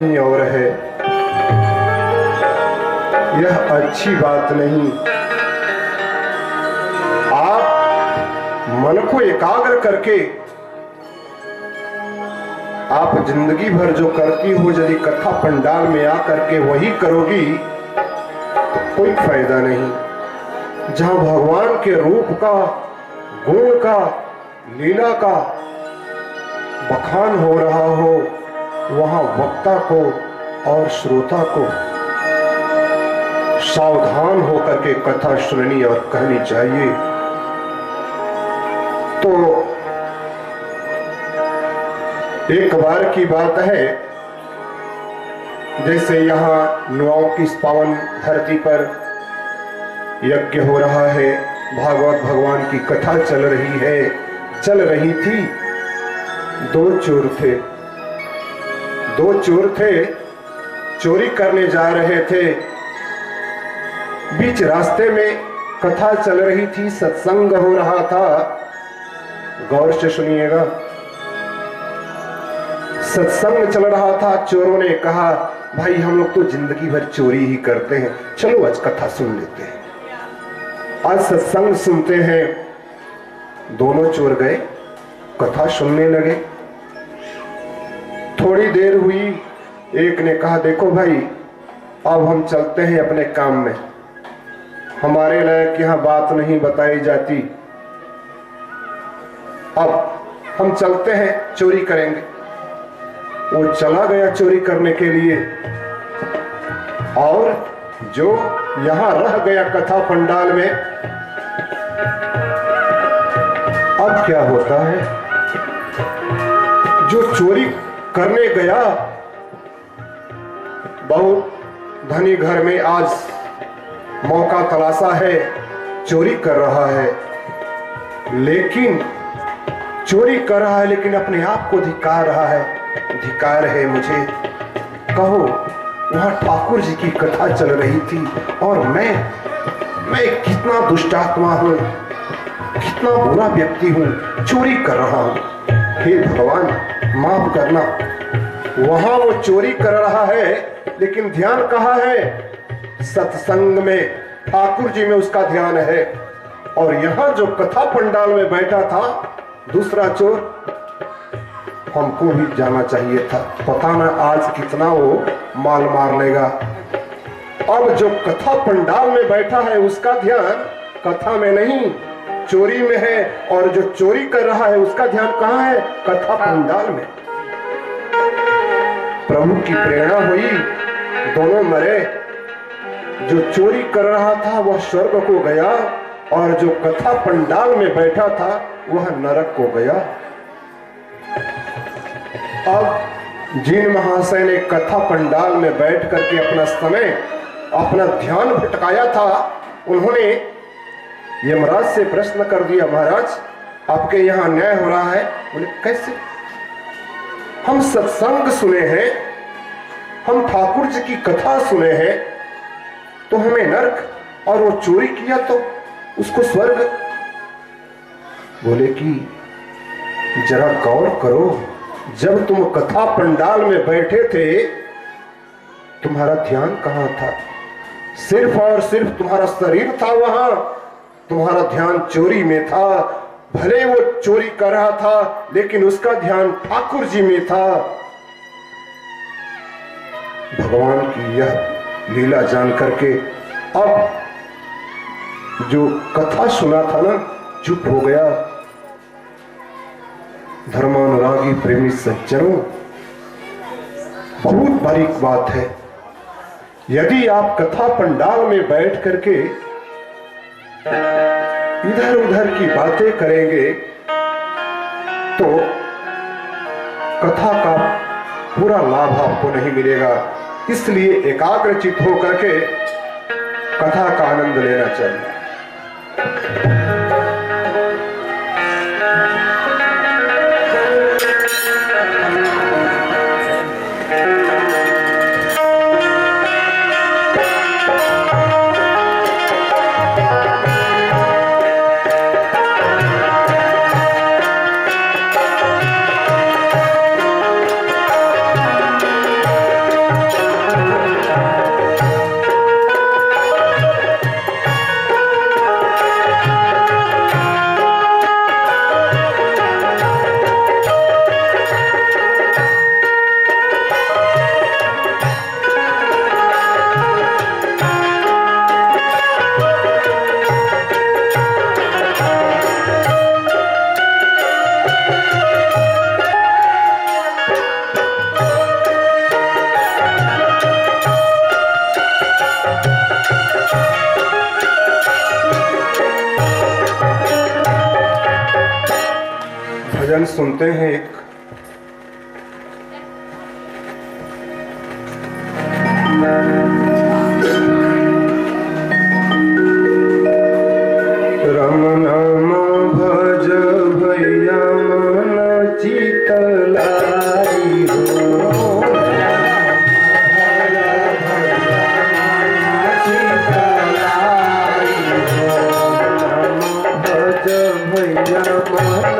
नहीं और है, यह अच्छी बात नहीं। आप मन को एकाग्र करके आप जिंदगी भर जो करती हो, यदि कथा पंडाल में आकर के वही करोगी तो कोई फायदा नहीं। जहां भगवान के रूप का, गुण का, लीला का बखान हो रहा हो, वहां वक्ता को और श्रोता को सावधान होकर के कथा सुननी और कहनी चाहिए। तो एक बार की बात है, जैसे यहाँ नुआओं की इस पावन धरती पर यज्ञ हो रहा है, भागवत भगवान की कथा चल रही थी। दो चोर थे, चोरी करने जा रहे थे। बीच रास्ते में कथा चल रही थी, सत्संग हो रहा था। गौर से सुनिएगा, सत्संग चल रहा था। चोरों ने कहा, भाई हम लोग तो जिंदगी भर चोरी ही करते हैं, चलो आज कथा सुन लेते हैं, आज सत्संग सुनते हैं। दोनों चोर गए, कथा सुनने लगे। थोड़ी देर हुई, एक ने कहा, देखो भाई अब हम चलते हैं अपने काम में, हमारे लायक यहाँ बात नहीं बताई जाती, अब हम चलते हैं, चोरी करेंगे। वो चला गया चोरी करने के लिए, और जो यहां रह गया कथा पंडाल में। अब क्या होता है, जो चोरी करने गया, बहुत धनी घर में आज मौका तलाशा है, चोरी कर रहा है, लेकिन चोरी कर रहा है लेकिन अपने आप को धिक्कार रहा है। धिक्कार है मुझे, कहो वहां ठाकुर जी की कथा चल रही थी और मैं कितना दुष्टात्मा हूं, कितना बुरा व्यक्ति हूं, चोरी कर रहा हूं। हे भगवान माफ करना। वहां वो चोरी कर रहा है लेकिन ध्यान कहाँ है? सत्संग में, ठाकुर जी में उसका ध्यान है। और यहां जो कथा पंडाल में बैठा था दूसरा चोर, हमको भी जाना चाहिए था, पता ना आज कितना वो माल मार लेगा। अब जो कथा पंडाल में बैठा है उसका ध्यान कथा में नहीं, चोरी में है, और जो चोरी कर रहा है उसका ध्यान कहाँ है? कथा पंडाल में। प्रभु की प्रेरणा हुई, दोनों मरे। जो चोरी कर रहा था वह स्वर्ग को गया, और जो कथा पंडाल में बैठा था वह नरक को गया। अब जिन महाशय ने कथा पंडाल में बैठ करके अपना समय, अपना ध्यान भटकाया था, उन्होंने यमराज से प्रश्न कर दिया, महाराज आपके यहाँ न्याय हो रहा है? बोले कैसे? हम सत्संग सुने हैं, हम ठाकुर जी की कथा सुने हैं, तो हमें नरक, और वो चोरी किया तो उसको स्वर्ग। बोले कि जरा गौर करो, जब तुम कथा पंडाल में बैठे थे तुम्हारा ध्यान कहां था? सिर्फ और सिर्फ तुम्हारा शरीर था वहां, तुम्हारा ध्यान चोरी में था। भले वो चोरी कर रहा था लेकिन उसका ध्यान ठाकुर जी में था। भगवान की यह लीला जान करके अब जो कथा सुना था ना, चुप हो गया। धर्मानुरागी प्रेमी सज्जनों, बहुत बारीक बात है, यदि आप कथा पंडाल में बैठ करके इधर उधर की बातें करेंगे तो कथा का पूरा लाभ आपको नहीं मिलेगा। इसलिए एकाग्रचित होकर के कथा का आनंद लेना चाहिए। सुनते हैं एक राम नाम भज भैया मन चितलाई हो भैया मन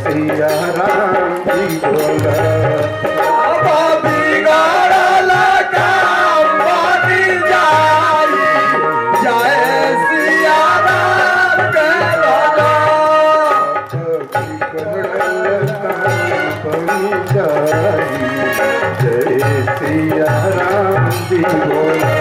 सिया राम जी बोला जय सिया राम जी बोला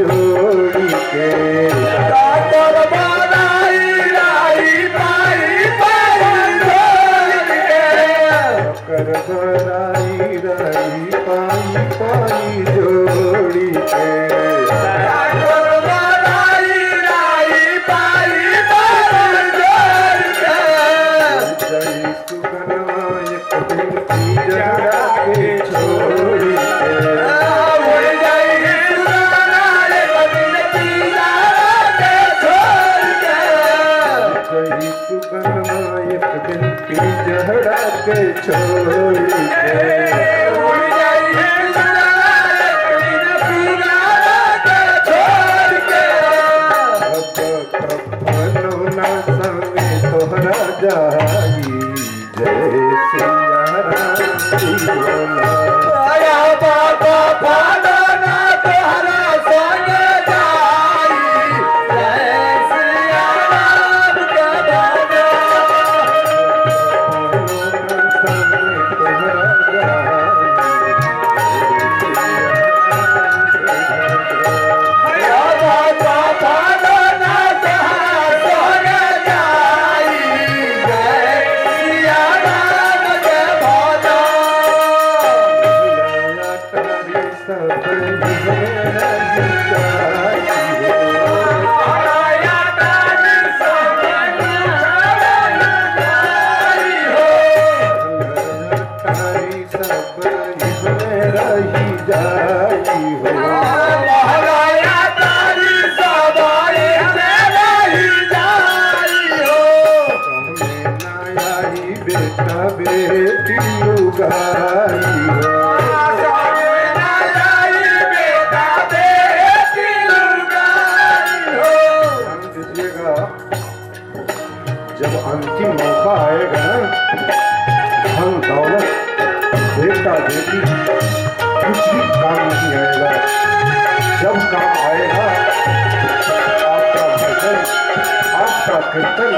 जोड़ी के कर बराई राई पाई पाई जोड़ी के जब अंतिम मौका आएगा ना, धन दौलत बेटा बेटी कुछ भी काम नहीं आएगा। जब काम आएगा आपका भजन, आपका कीर्तन।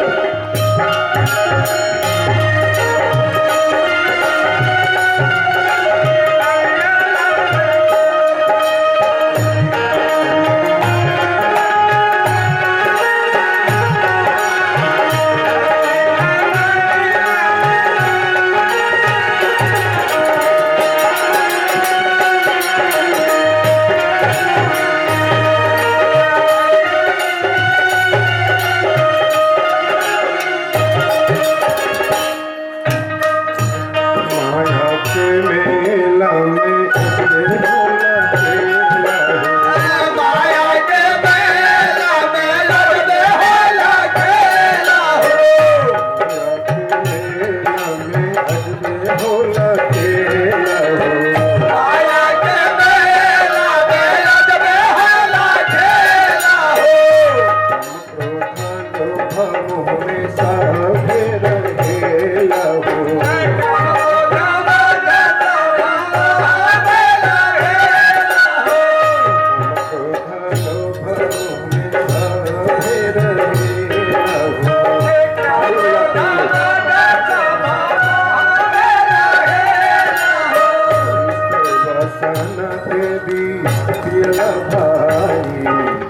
बोला भाई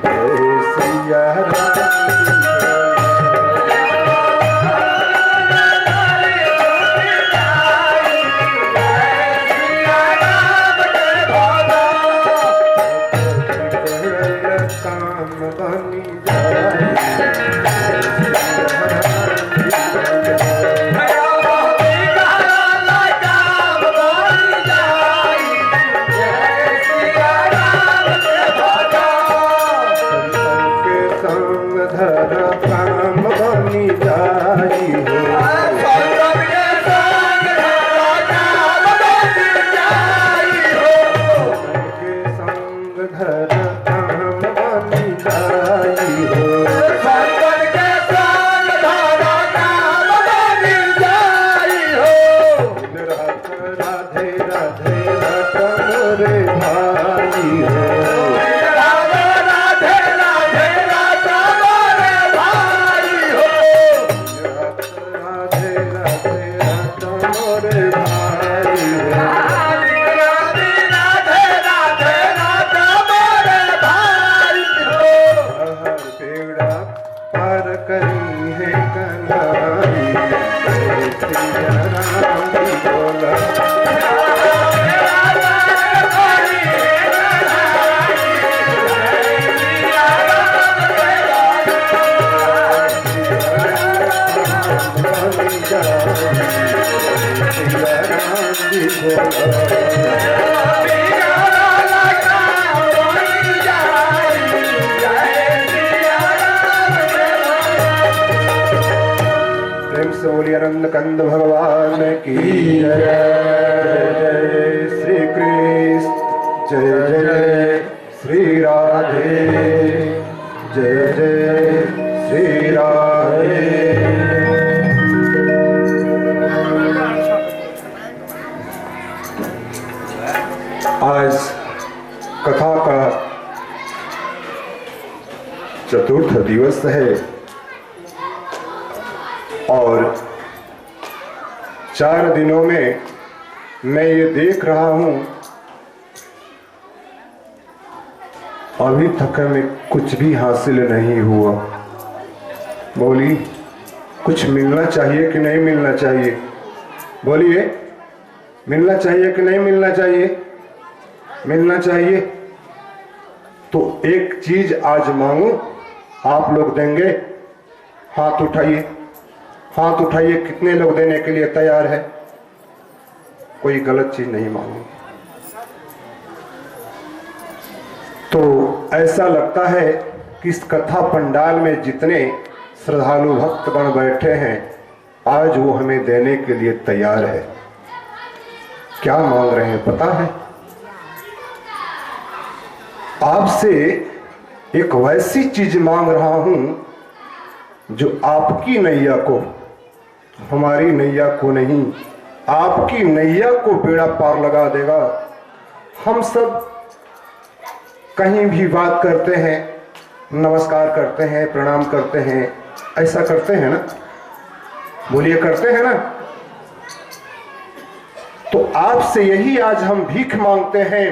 जय सिया राम। आनंद कंद भगवान की जय। जय श्री कृष्ण जय जय श्री राधे जय जय श्री राधे। आज कथा का चतुर्थ दिवस है और 4 दिनों में मैं ये देख रहा हूं अभी तक हमें कुछ भी हासिल नहीं हुआ। बोली कुछ मिलना चाहिए कि नहीं मिलना चाहिए? बोलिए मिलना चाहिए कि नहीं मिलना चाहिए? मिलना चाहिए। तो एक चीज आज मांगू, आप लोग देंगे? हाथ उठाइए, हाथ उठाइए। कितने लोग देने के लिए तैयार है? कोई गलत चीज नहीं मांगी। तो ऐसा लगता है कि इस कथा पंडाल में जितने श्रद्धालु भक्तगण बैठे हैं आज वो हमें देने के लिए तैयार है। क्या मांग रहे हैं पता है? आपसे एक वैसी चीज मांग रहा हूं जो आपकी नैया को, हमारी नैया को नहीं, आपकी नैया को बेड़ा पार लगा देगा। हम सब कहीं भी बात करते हैं, नमस्कार करते हैं, प्रणाम करते हैं, ऐसा करते हैं ना? बोलिए करते हैं ना? तो आपसे यही आज हम भीख मांगते हैं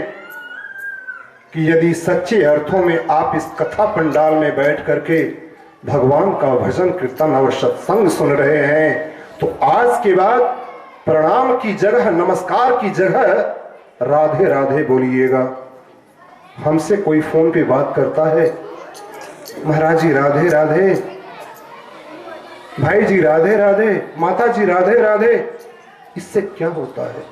कि यदि सच्चे अर्थों में आप इस कथा पंडाल में बैठ करके भगवान का भजन कीर्तन और सत्संग सुन रहे हैं तो आज के बाद प्रणाम की जगह, नमस्कार की जगह राधे राधे बोलिएगा। हमसे कोई फोन पे बात करता है, महाराज जी राधे राधे, भाई जी राधे राधे, माता जी राधे राधे। इससे क्या होता है?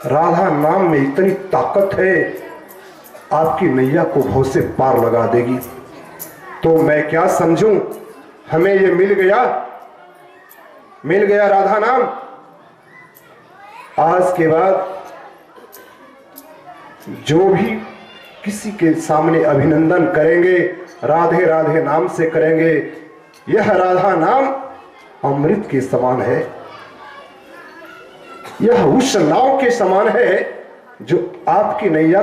राधा नाम में इतनी ताकत है, आपकी नैया को भव से पार लगा देगी। तो मैं क्या समझूं, हमें ये मिल गया, मिल गया राधा नाम। आज के बाद जो भी किसी के सामने अभिनंदन करेंगे राधे राधे नाम से करेंगे। यह राधा नाम अमृत के समान है, यह उस नाव के समान है जो आपकी नैया